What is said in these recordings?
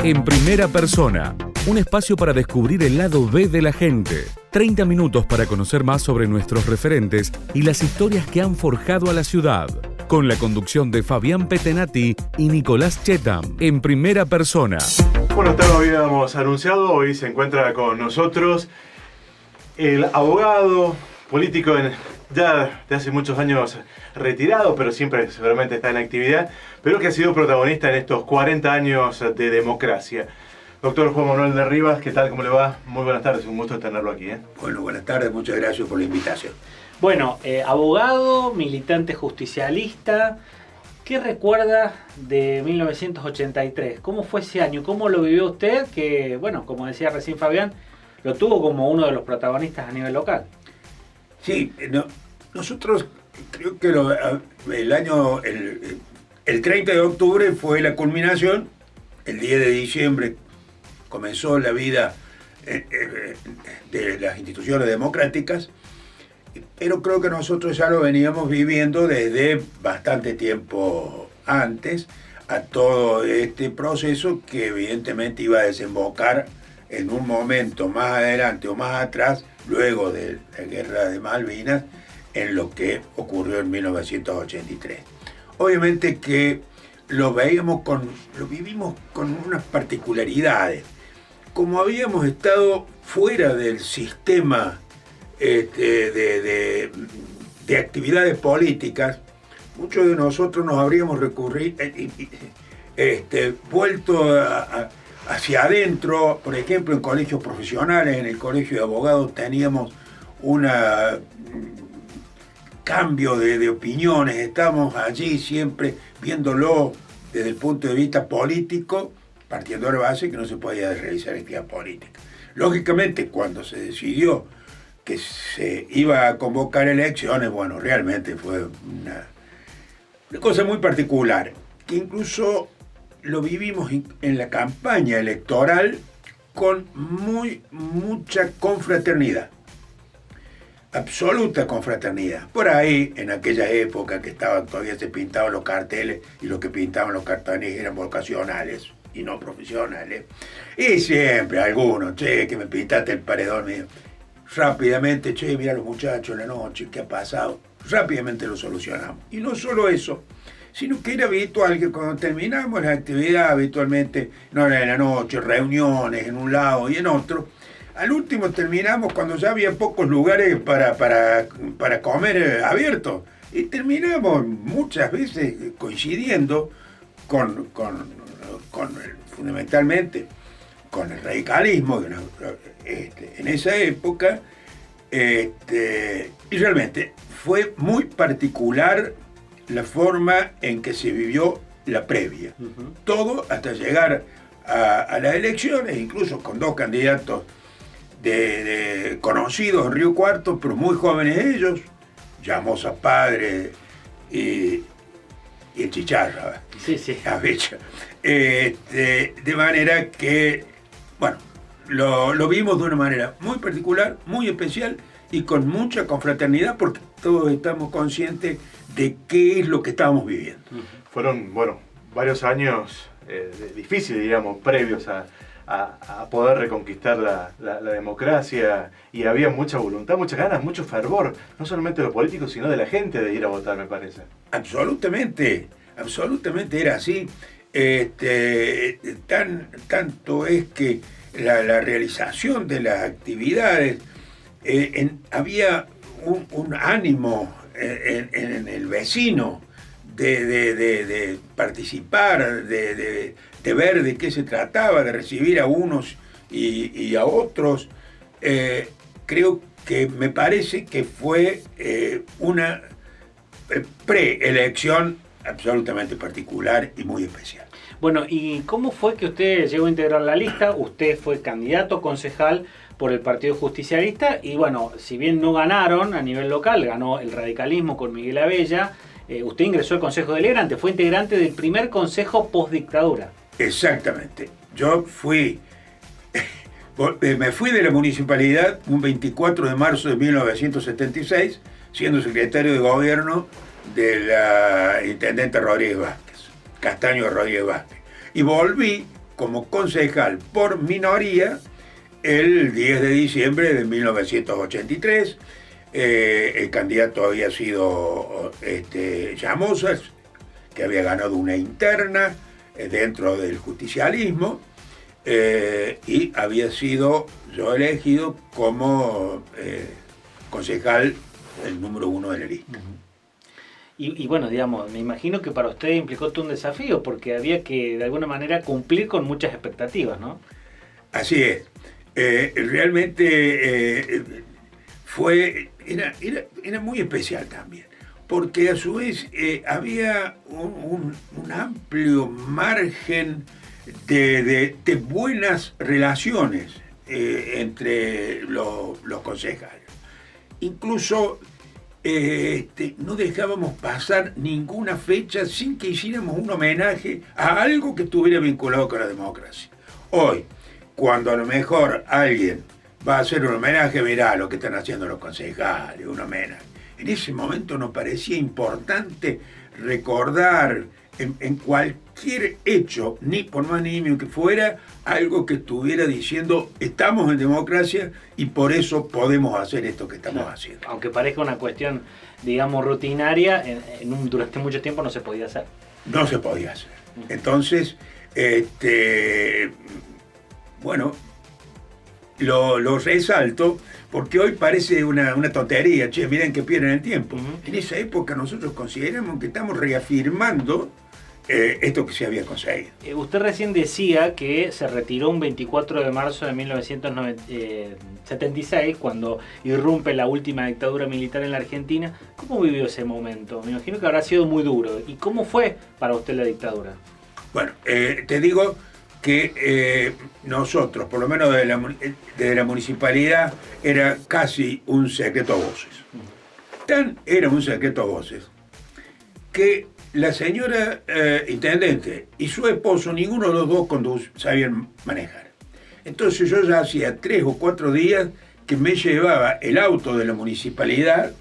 En primera persona, un espacio para descubrir el lado B de la gente. 30 minutos para conocer más sobre nuestros referentes y las historias que han forjado a la ciudad. Con la conducción de Fabián Petenati y Nicolás Chetam. En primera persona. Bueno, te lo habíamos anunciado. Hoy se encuentra con nosotros el abogado político ya de hace muchos años retirado, pero siempre seguramente está en actividad, pero que ha sido protagonista en estos 40 años de democracia. Doctor Juan Manuel de Rivas, ¿qué tal? ¿Cómo le va? Muy buenas tardes, un gusto tenerlo aquí. Bueno, buenas tardes, muchas gracias por la invitación. Bueno, abogado, militante justicialista, ¿qué recuerda de 1983? ¿Cómo fue ese año? ¿Cómo lo vivió usted? Que, bueno, como decía recién Fabián, lo tuvo como uno de los protagonistas a nivel local. Sí, nosotros creo que el 30 de octubre fue la culminación, el 10 de diciembre comenzó la vida de las instituciones democráticas, pero creo que nosotros ya lo veníamos viviendo desde bastante tiempo antes a todo este proceso que evidentemente iba a desembocar en un momento más adelante o más atrás, luego de la guerra de Malvinas, en lo que ocurrió en 1983. Obviamente que lo vivimos con unas particularidades. Como habíamos estado fuera del sistema de actividades políticas, muchos de nosotros nos habríamos vuelto hacia adentro. Por ejemplo, en colegios profesionales, en el colegio de abogados teníamos un cambio de opiniones, estamos allí siempre viéndolo desde el punto de vista político, partiendo de la base que no se podía realizar actividad política. Lógicamente, cuando se decidió que se iba a convocar elecciones, bueno, realmente fue una cosa muy particular, que incluso lo vivimos en la campaña electoral con mucha confraternidad, absoluta confraternidad. Por ahí, en aquella época que todavía se pintaban los carteles y los que pintaban los carteles eran vocacionales y no profesionales. Y siempre algunos, che, que me pintaste el paredón mío. Rápidamente, che, mira los muchachos en la noche, ¿qué ha pasado? Rápidamente lo solucionamos. Y no solo eso, sino que era habitual que cuando terminamos la actividad, habitualmente, no era en la noche, reuniones en un lado y en otro, al último terminamos cuando ya había pocos lugares para comer abiertos. Y terminamos muchas veces coincidiendo fundamentalmente con el radicalismo en esa época. Y realmente fue muy particular la forma en que se vivió la previa. Uh-huh. Todo hasta llegar a las elecciones, incluso con dos candidatos de conocidos en Río Cuarto, pero muy jóvenes ellos, Llamosa Padre y el Chicharra. Sí, sí. De manera que, bueno, lo vimos de una manera muy particular, muy especial y con mucha confraternidad, porque todos estamos conscientes de qué es lo que estábamos viviendo. Fueron, bueno, varios años difíciles, digamos, previos a poder reconquistar la democracia, y había mucha voluntad, muchas ganas, mucho fervor, no solamente de los políticos, sino de la gente de ir a votar, me parece. Absolutamente era así. Tanto es que la realización de las actividades, había un ánimo en el vecino de participar, de ver de qué se trataba, de recibir a unos y a otros. Me parece que fue una preelección absolutamente particular y muy especial. Bueno, ¿y cómo fue que usted llegó a integrar la lista? Usted fue candidato concejal por el Partido Justicialista y, bueno, si bien no ganaron a nivel local, ganó el radicalismo con Miguel Abella. Usted ingresó al Consejo Deliberante, fue integrante del primer consejo postdictadura. Exactamente. Yo me fui de la municipalidad un 24 de marzo de 1976, siendo secretario de gobierno de la intendente Rodríguez Vázquez, Castaño Rodríguez Vázquez. Y volví como concejal por minoría el 10 de diciembre de 1983. El candidato había sido Llamosas, que había ganado una interna dentro del justicialismo, y había sido yo elegido como concejal el número 1 de la lista. Y bueno, digamos, me imagino que para usted implicó todo un desafío, porque había que de alguna manera cumplir con muchas expectativas, ¿no? Así es. Realmente era muy especial también, porque a su vez había un amplio margen de buenas relaciones entre los concejales. Incluso no dejábamos pasar ninguna fecha sin que hiciéramos un homenaje a algo que estuviera vinculado con la democracia. Hoy, cuando a lo mejor alguien va a hacer un homenaje, verá lo que están haciendo los concejales, un homenaje. En ese momento nos parecía importante recordar en cualquier hecho, ni por más ni mínimo que fuera, algo que estuviera diciendo estamos en democracia y por eso podemos hacer esto que estamos haciendo. Aunque parezca una cuestión, digamos, rutinaria, durante mucho tiempo no se podía hacer. No se podía hacer. Entonces, bueno, lo resalto porque hoy parece una tontería, miren que pierden el tiempo. En esa época nosotros consideramos que estamos reafirmando esto que se había conseguido. Usted recién decía que se retiró un 24 de marzo de 1976, cuando irrumpe la última dictadura militar en la Argentina. ¿Cómo vivió ese momento? Me imagino que habrá sido muy duro. ¿Y cómo fue para usted la dictadura? Bueno, te digo que nosotros, por lo menos desde la municipalidad, era casi un secreto a voces. Era un secreto a voces que la señora intendente y su esposo, ninguno de los dos sabían manejar. Entonces yo ya hacía 3 o 4 días que me llevaba el auto de la municipalidad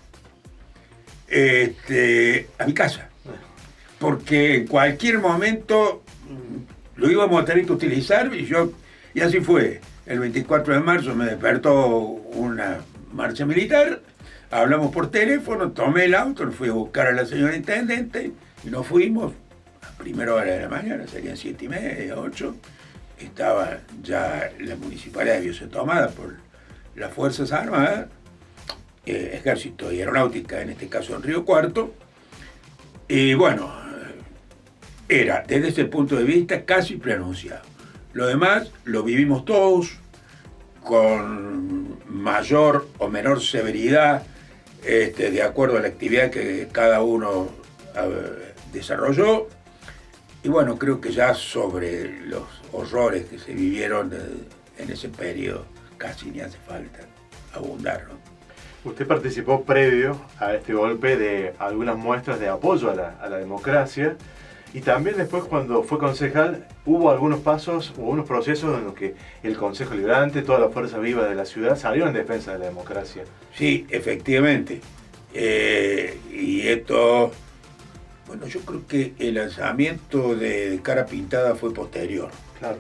a mi casa. Porque en cualquier momento lo íbamos a tener que utilizar y así fue. El 24 de marzo me despertó una marcha militar, hablamos por teléfono, tomé el auto, lo fui a buscar a la señora intendente y nos fuimos a primera hora de la mañana, serían 7:30, 8. Estaba ya la municipalidad debió ser tomada por las Fuerzas Armadas, Ejército y Aeronáutica, en este caso en Río Cuarto. Y bueno, era desde ese punto de vista casi preanunciado. Lo demás lo vivimos todos con mayor o menor severidad, de acuerdo a la actividad que cada uno desarrolló. Y bueno, creo que ya sobre los horrores que se vivieron en ese periodo casi ni hace falta abundar, ¿no? Usted participó previo a este golpe de algunas muestras de apoyo a la democracia, y también después, cuando fue concejal, hubo algunos pasos, hubo unos procesos en los que el Consejo Liberante, toda la fuerza viva de la ciudad, salieron en defensa de la democracia. Sí, efectivamente. Y esto, bueno, yo creo que el lanzamiento de Cara Pintada fue posterior. Claro.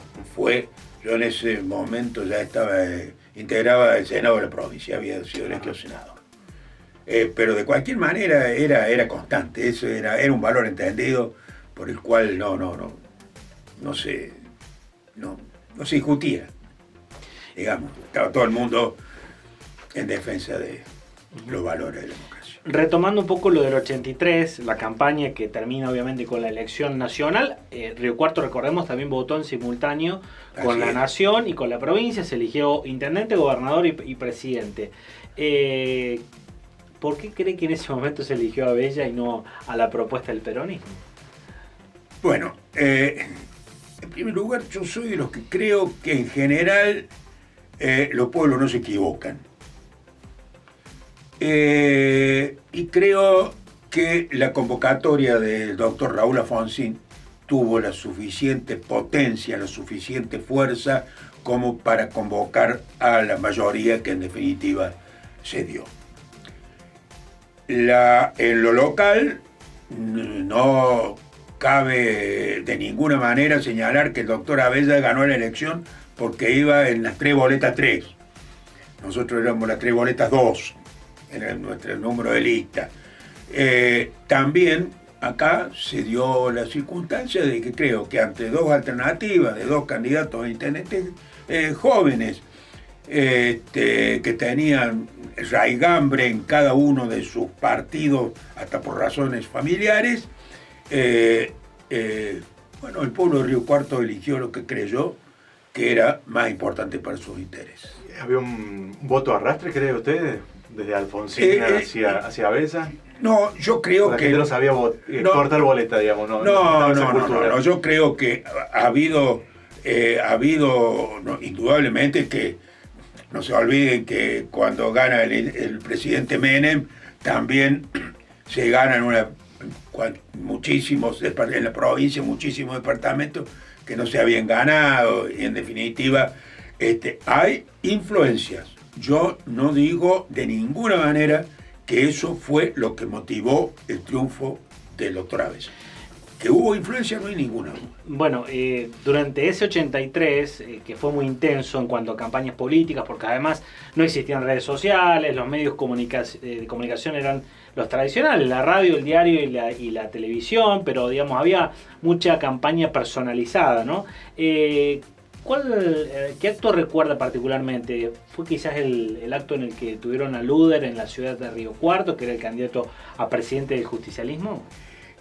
Yo en ese momento ya integraba el Senado de la provincia, había sido elegido senador. Pero de cualquier manera era constante, eso era un valor entendido por el cual no se discutía. Digamos, estaba todo el mundo en defensa de los valores de la democracia. Retomando un poco lo del 83, la campaña que termina obviamente con la elección nacional, Río Cuarto, recordemos, también votó en simultáneo con la nación y con la provincia, se eligió intendente, gobernador y presidente. ¿Por qué cree que en ese momento se eligió a Abella y no a la propuesta del peronismo? Bueno, en primer lugar, yo soy de los que creo que en general los pueblos no se equivocan. Y creo que la convocatoria del doctor Raúl Alfonsín tuvo la suficiente potencia, la suficiente fuerza como para convocar a la mayoría que en definitiva se dio. En lo local, no cabe de ninguna manera señalar que el doctor Abella ganó la elección porque iba en las 3 boletas 3. Nosotros éramos las 3 boletas 2, era nuestro número de lista. También acá se dio la circunstancia de que creo que ante 2 alternativas de 2 candidatos a intendentes jóvenes, que tenían raigambre en cada uno de sus partidos, hasta por razones familiares, bueno, el pueblo de Río Cuarto eligió lo que creyó que era más importante para sus intereses. ¿Había un voto arrastre, cree usted, desde Alfonsín hacia Abella? No, yo creo la que... gente no sabía cortar boleta, digamos. No, yo creo que ha habido indudablemente que no se olviden que cuando gana el presidente Menem también se ganan muchísimos en la provincia, muchísimos departamentos que no se habían ganado, y en definitiva hay influencias. Yo no digo de ninguna manera que eso fue lo que motivó el triunfo del doctor Abella. Que hubo influencia, no hay ninguna. Bueno, durante ese 83, que fue muy intenso en cuanto a campañas políticas, porque además no existían redes sociales, los medios de comunicación eran los tradicionales, la radio, el diario y la televisión, pero digamos había mucha campaña personalizada, ¿no? ¿Qué acto recuerda particularmente? ¿Fue quizás el acto en el que tuvieron a Luder en la ciudad de Río Cuarto, que era el candidato a presidente del justicialismo?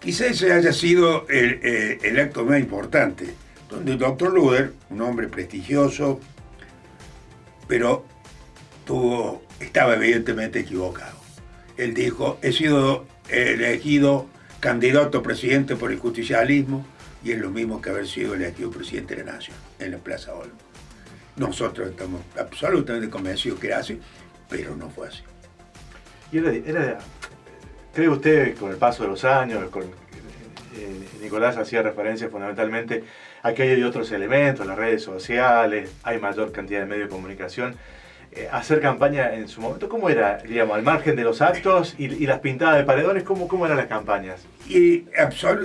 Quizás ese haya sido el acto más importante, donde el doctor Luder, un hombre prestigioso, pero estaba evidentemente equivocado. Él dijo: he sido elegido candidato a presidente por el justicialismo, y es lo mismo que haber sido elegido presidente de la Nación en la Plaza Olmo. Nosotros estamos absolutamente convencidos que era así, pero no fue así. Y ¿cree usted, con el paso de los años, Nicolás hacía referencia fundamentalmente a que hay otros elementos, las redes sociales, hay mayor cantidad de medios de comunicación? Hacer campaña en su momento, ¿cómo era, digamos, al margen de los actos y las pintadas de paredones? ¿Cómo eran las campañas? Y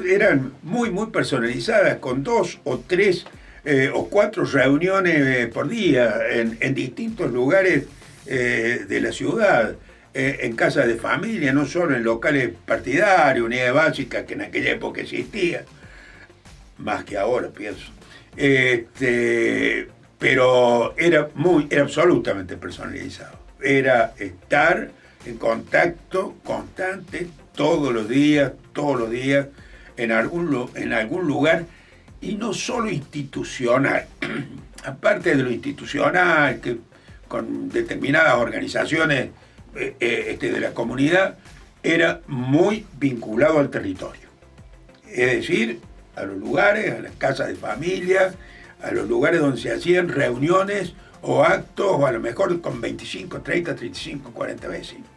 eran muy, muy personalizadas, con 2 o 3 o 4 reuniones por día en distintos lugares de la ciudad. En casas de familia, no solo en locales partidarios, unidades básicas que en aquella época existían, más que ahora, pienso. Pero era absolutamente personalizado. Era estar en contacto constante todos los días, en algún lugar, y no solo institucional. Aparte de lo institucional, que con determinadas organizaciones de la comunidad, era muy vinculado al territorio. Es decir, a los lugares, a las casas de familia, a los lugares donde se hacían reuniones o actos, o a lo mejor con 25, 30, 35, 40 vecinos.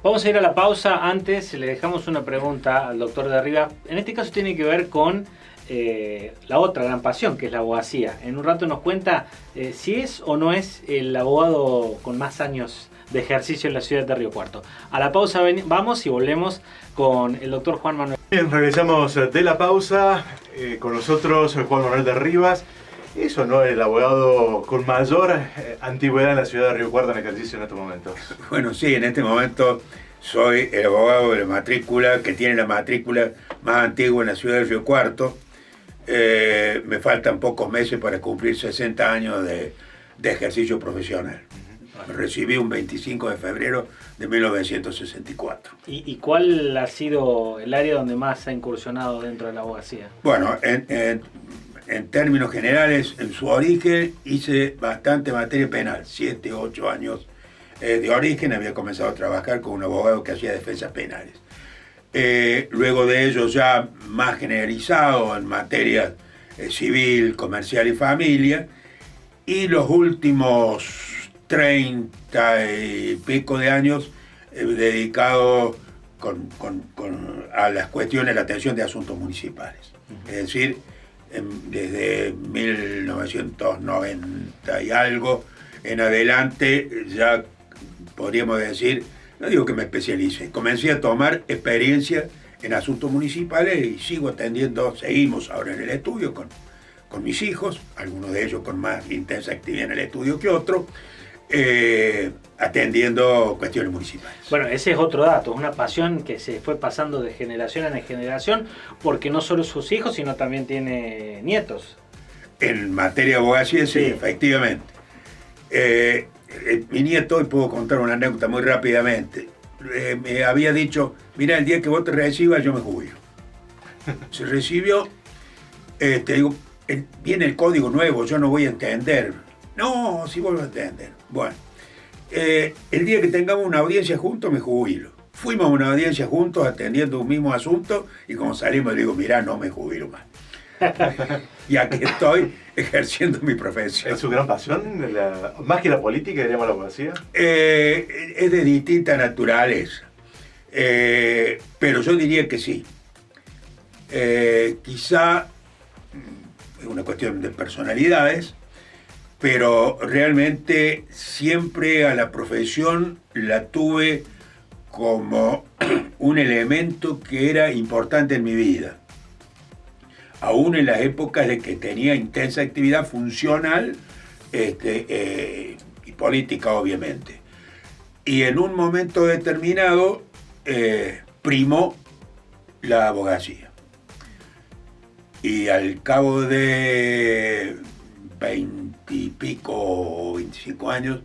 Vamos a ir a la pausa. Antes le dejamos una pregunta al doctor de Rivas. En este caso tiene que ver con la otra gran pasión, que es la abogacía. En un rato nos cuenta si es o no es el abogado con más años de ejercicio en la ciudad de Río Cuarto. A la pausa vamos y volvemos con el doctor Juan Manuel. Bien, regresamos de la pausa. Con nosotros Juan Manuel de Rivas. ¿Eso no es el abogado con mayor antigüedad en la ciudad de Río Cuarto en ejercicio en estos momentos? Bueno, sí, en este momento soy el abogado de la matrícula, que tiene la matrícula más antigua en la ciudad de Río Cuarto. Me faltan pocos meses para cumplir 60 años de ejercicio profesional. Recibí un 25 de febrero de 1964. ¿Y cuál ha sido el área donde más ha incursionado dentro de la abogacía? Bueno, en términos generales, en su origen hice bastante materia penal, 7, 8 años de origen. Había comenzado a trabajar con un abogado que hacía defensas penales. Luego de ello ya más generalizado en materia civil, comercial y familia. Y los últimos 30 y pico de años dedicado a las cuestiones de la atención de asuntos municipales. Es decir, desde 1990 y algo en adelante ya podríamos decir, no digo que me especialice, comencé a tomar experiencia en asuntos municipales y seguimos ahora en el estudio con mis hijos, algunos de ellos con más intensa actividad en el estudio que otros, atendiendo cuestiones municipales. Bueno, ese es otro dato, una pasión que se fue pasando de generación en generación, porque no solo sus hijos, sino también tiene nietos. En materia de abogacía, sí, efectivamente. Mi nieto, y puedo contar una anécdota muy rápidamente, me había dicho, mira, el día que vos te recibas yo me jubilo. Se recibió, digo, viene el código nuevo, yo no voy a entender. No, sí voy a entender. Bueno, el día que tengamos una audiencia juntos me jubilo. Fuimos a una audiencia juntos atendiendo un mismo asunto y como salimos le digo, mira, no me jubilo más. Y aquí estoy ejerciendo mi profesión. ¿Es su gran pasión? Más que la política, diríamos la abogacía. Es de distinta naturaleza. Pero yo diría que sí. Quizá es una cuestión de personalidades, pero realmente siempre a la profesión la tuve como un elemento que era importante en mi vida. Aún en las épocas de que tenía intensa actividad funcional y política, obviamente. Y en un momento determinado primó la abogacía. Y al cabo de 20 y pico o 25 años,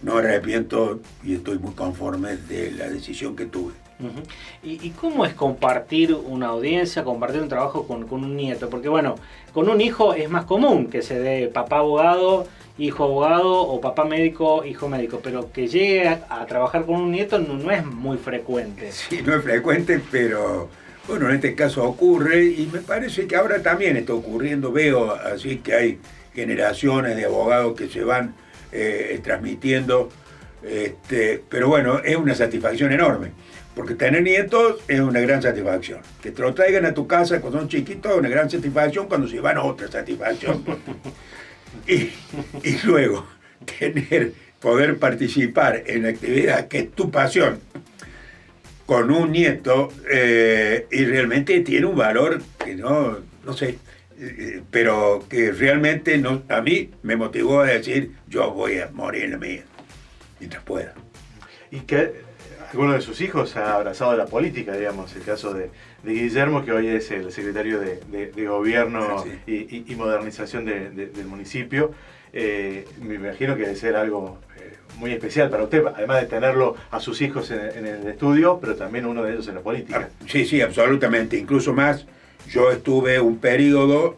no me arrepiento y estoy muy conforme de la decisión que tuve. Uh-huh. ¿Y cómo es compartir una audiencia, compartir un trabajo con un nieto? Porque bueno, con un hijo es más común que se dé papá abogado, hijo abogado o papá médico, hijo médico, pero que llegue a trabajar con un nieto no es muy frecuente. Sí, no es frecuente, pero bueno, en este caso ocurre y me parece que ahora también está ocurriendo. Veo así que hay generaciones de abogados que se van transmitiendo, pero bueno, es una satisfacción enorme. Porque tener nietos es una gran satisfacción. Que te lo traigan a tu casa cuando son chiquitos es una gran satisfacción, cuando se van otra satisfacción. y luego, poder participar en la actividad que es tu pasión con un nieto, y realmente tiene un valor que no sé, pero que realmente a mí me motivó a decir, yo voy a morir en la mía, mientras pueda. ¿Y que alguno de sus hijos ha abrazado la política, digamos, el caso de Guillermo, que hoy es el secretario de Gobierno sí. y Modernización del municipio? Me imagino que debe ser algo muy especial para usted, además de tenerlo a sus hijos en el estudio, pero también uno de ellos en la política. Sí, absolutamente. Incluso más, yo estuve un periodo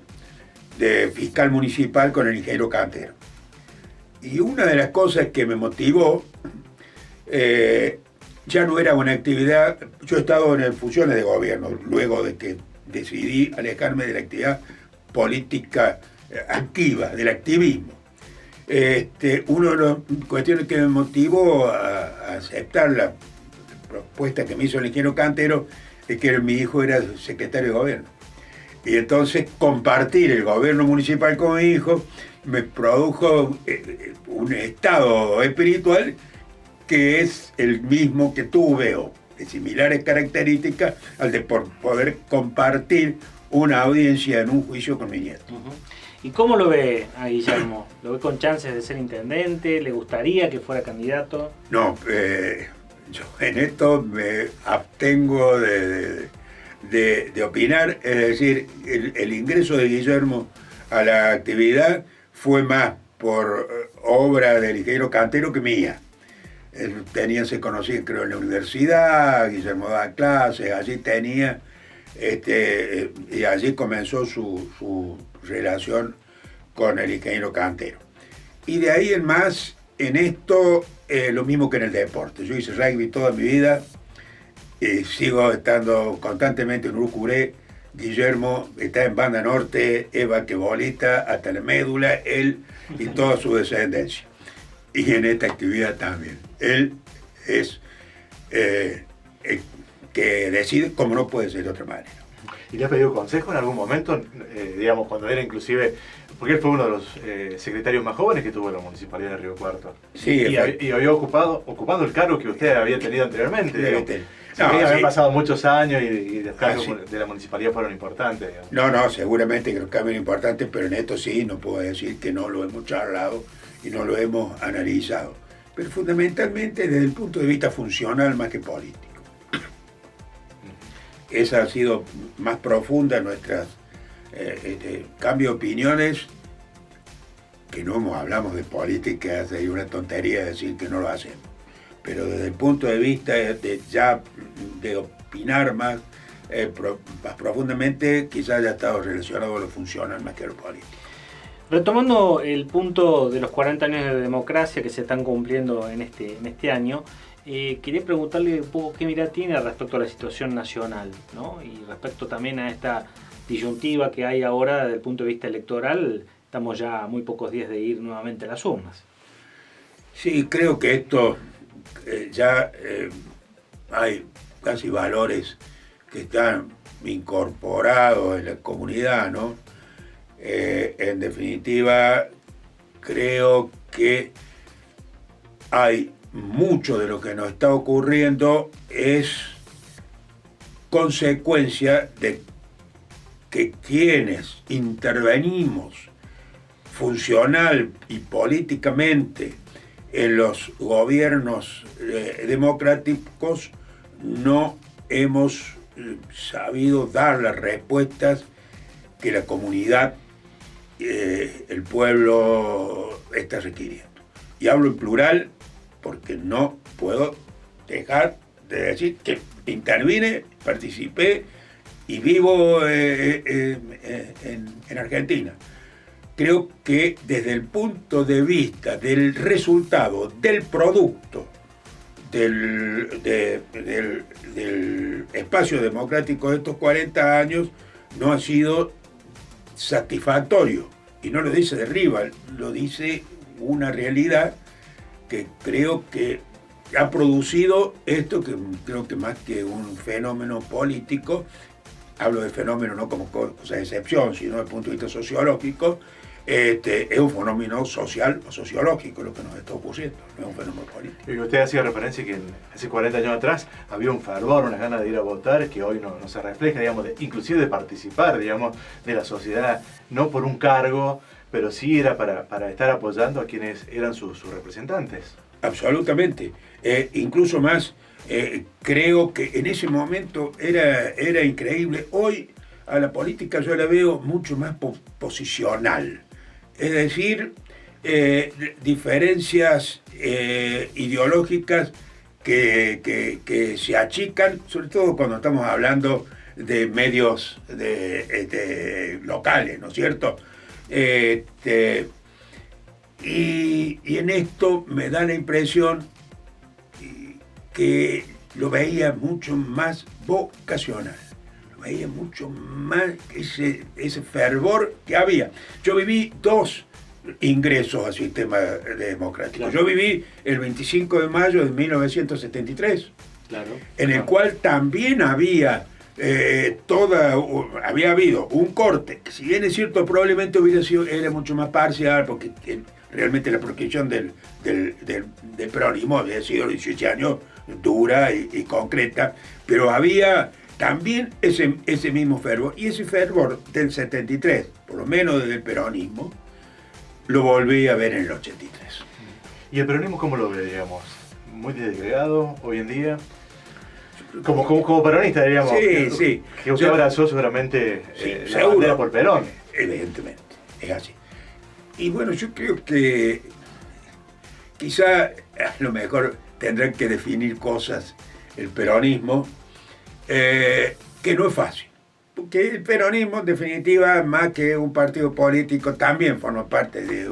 de fiscal municipal con el ingeniero Cantero. Y una de las cosas que me motivó, ya no era una actividad. Yo he estado en funciones de gobierno luego de que decidí alejarme de la actividad política activa, del activismo. Una de las cuestiones que me motivó a aceptar la propuesta que me hizo el ingeniero Cantero es que mi hijo era secretario de gobierno. Y entonces compartir el gobierno municipal con mi hijo me produjo un estado espiritual que es el mismo que tuve, o de similares características, al de poder compartir una audiencia en un juicio con mi nieto. Uh-huh. ¿Y cómo lo ve a Guillermo? ¿Lo ve con chances de ser intendente? ¿Le gustaría que fuera candidato? No, yo en esto me abstengo de opinar. Es decir, el ingreso de Guillermo a la actividad fue más por obra del ingeniero Cantero que mía. Se conocía, creo, en la universidad, Guillermo daba clases, allí tenía, y allí comenzó su relación con el ingeniero Cantero. Y de ahí en más, en esto, lo mismo que en el deporte. Yo hice rugby toda mi vida, sigo estando constantemente en Urucuré. Guillermo está en Banda Norte, es basquetbolista hasta la médula, él y toda su descendencia. Y en esta actividad también. Él es que decide como no puede ser de otra manera. ¿Y le ha pedido consejo en algún momento? Digamos, cuando era inclusive, porque él fue uno de los secretarios más jóvenes que tuvo la Municipalidad de Río Cuarto. Sí, y había ocupado el cargo que usted había tenido anteriormente. Sí, habían sí. pasado muchos años y los cambios sí. de la municipalidad fueron importantes. Digamos. No, seguramente que los cambios importantes, pero en esto sí, no puedo decir que no lo hemos charlado y no lo hemos analizado. Pero fundamentalmente desde el punto de vista funcional más que político. Esa ha sido más profunda nuestras cambio de opiniones, que no hablamos de política, sería una tontería decir que no lo hacemos. Pero desde el punto de vista de opinar más profundamente, quizás haya estado relacionado a lo funcional más que a lo político. Retomando el punto de los 40 años de democracia que se están cumpliendo en este año, quería preguntarle un poco qué mirada tiene respecto a la situación nacional, ¿no? Y respecto también a esta disyuntiva que hay ahora desde el punto de vista electoral. Estamos ya a muy pocos días de ir nuevamente a las urnas. Sí, creo que esto hay casi valores que están incorporados en la comunidad, ¿no? En definitiva, creo que hay mucho de lo que nos está ocurriendo es consecuencia de que quienes intervenimos funcional y políticamente en los gobiernos democráticos no hemos sabido dar las respuestas que la comunidad, el pueblo está requiriendo. Y hablo en plural porque no puedo dejar de decir que intervine, participé y vivo en Argentina. Creo que desde el punto de vista del resultado, del producto, del espacio democrático de estos 40 años, no ha sido satisfactorio. Y no lo dice de arriba, lo dice una realidad que creo que ha producido esto, que creo que más que un fenómeno político, hablo de fenómeno no como cosa de excepción, sino desde el punto de vista sociológico, es un fenómeno social o sociológico lo que nos está ocurriendo, no es un fenómeno político. Y usted hacía referencia que hace 40 años atrás había un fervor, unas ganas de ir a votar que hoy no se refleja, digamos, inclusive de participar, digamos, de la sociedad, no por un cargo, pero sí era para estar apoyando a quienes eran sus representantes. Absolutamente. Incluso más, creo que en ese momento era increíble. Hoy a la política yo la veo mucho más posicional. Es decir, diferencias ideológicas que se achican, sobre todo cuando estamos hablando de medios locales, ¿no es cierto? Y en esto me da la impresión que lo veía mucho más vocacional, lo veía mucho más ese fervor que había. Yo viví 2 ingresos al sistema democrático. Claro. Yo viví el 25 de mayo de 1973, claro, en el cual también había había habido un corte, que si bien es cierto probablemente era mucho más parcial, porque realmente la proscripción del peronismo había sido 18 años dura y concreta, pero había también ese mismo fervor, y ese fervor del 73, por lo menos desde el peronismo, lo volví a ver en el 83. ¿Y el peronismo cómo lo ve, digamos? ¿Muy desagregado hoy en día? Como peronista, diríamos. Sí. Que usted abrazó seguramente la bandera por Perón. Evidentemente, es así. Y bueno, yo creo que quizá a lo mejor tendrán que definir cosas el peronismo, que no es fácil. Porque el peronismo, en definitiva, más que un partido político, también forma parte de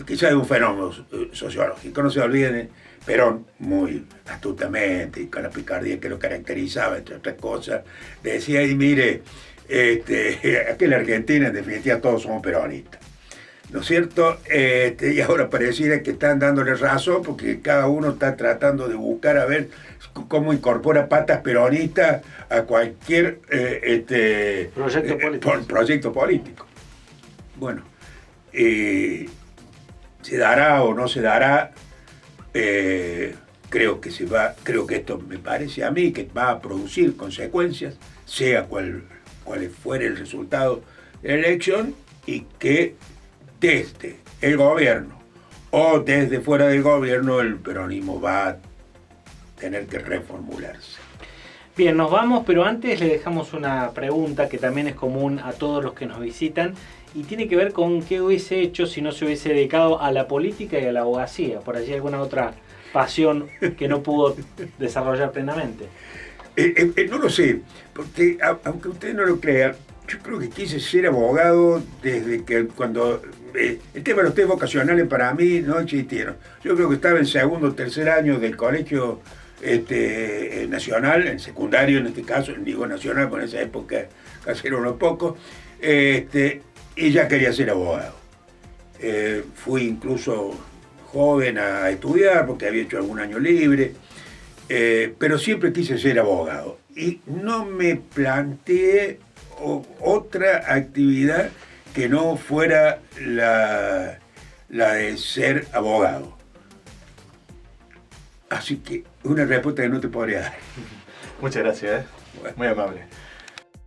quizá de un fenómeno sociológico. No se olviden, Perón, muy astutamente y con la picardía que lo caracterizaba, entre otras cosas, decía, y mire, aquí en la Argentina, en definitiva, todos somos peronistas, ¿no es cierto? Y ahora pareciera que están dándole razón, porque cada uno está tratando de buscar a ver cómo incorpora patas peronistas a cualquier proyecto político. Bueno, se dará o no se dará, creo que esto me parece a mí que va a producir consecuencias, sea cual fuere el resultado de la elección, y que desde el gobierno o desde fuera del gobierno el peronismo va a tener que reformularse. Bien, nos vamos, pero antes le dejamos una pregunta que también es común a todos los que nos visitan y tiene que ver con qué hubiese hecho si no se hubiese dedicado a la política y a la abogacía. ¿Por allí alguna otra pasión que no pudo desarrollar plenamente? No lo sé, porque aunque usted no lo crea, yo creo que quise ser abogado desde que cuando el tema de los test vocacionales para mí no existieron. Yo creo que estaba en segundo o tercer año del colegio nacional, en secundario en este caso, digo nacional, porque en esa época casi eran unos pocos, y ya quería ser abogado. Fui incluso joven a estudiar porque había hecho algún año libre, pero siempre quise ser abogado y no me planteé otra actividad que no fuera la de ser abogado. Así que una respuesta que no te podría dar. Muchas gracias, Bueno. muy amable.